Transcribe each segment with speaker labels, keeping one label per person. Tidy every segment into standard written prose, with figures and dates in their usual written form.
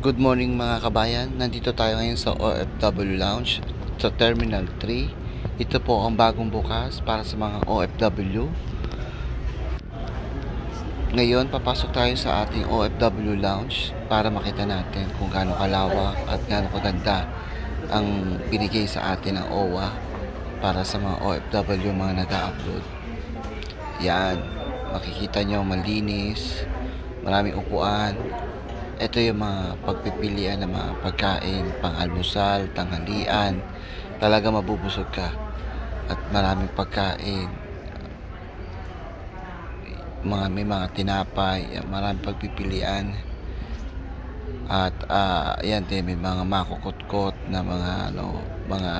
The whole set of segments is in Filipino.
Speaker 1: Good morning mga kabayan, nandito tayo ngayon sa OFW Lounge sa Terminal 3. Ito po ang bagong bukas para sa mga OFW. Ngayon papasok tayo sa ating OFW Lounge para makita natin kung gaano kalawak at gaano kaganda ang binigay sa atin ng OWA para sa mga OFW mga nag-upload. Yan, makikita nyo malinis, maraming upuan. Ito yung mga pagpipilian ng mga pagkain, pang-almusal, tanghalian. Talaga mabubusog ka. At maraming pagkain. May mga tinapay, maraming pagpipilian. At ayan din, may mga makukutkot na mga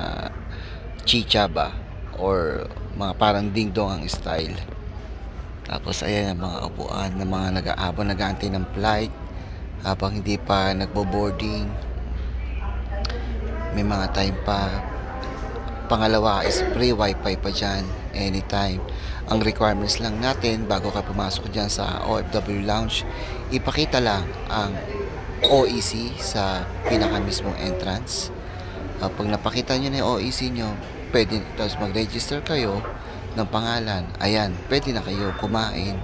Speaker 1: chicha ba? Or mga parang ding-dong ang style. Tapos ayan ang mga upuan ng mga nag-aantay ng flight habang hindi pa nagbo-boarding. May mga time pa. Pangalawa is free wifi pa dyan anytime. Ang requirements lang natin bago ka pumasok dyan sa OFW Lounge, ipakita lang ang OEC sa pinaka mismong entrance. Pag napakita nyo na yung OEC nyo, pwede, tapos mag-register kayo ng pangalan, ayan, pwede na kayo kumain.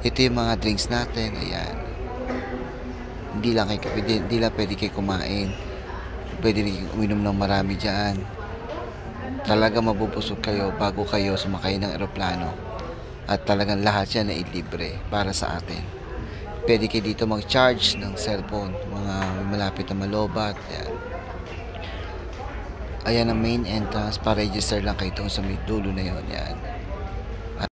Speaker 1: Ito yung mga drinks natin, ayan. Hindi lang pwede kayo kumain. Pwede rin uminom ng marami dyan. Talaga mabubusog kayo bago kayo sumakay ng eroplano. At talagang lahat yan ay libre para sa atin. Pwede kayo dito mag-charge ng cellphone, mga malapit na malobat. Ayan. Ayan ang main entrance. Pa-register lang kayo doon sa may dulo na yun. Yan.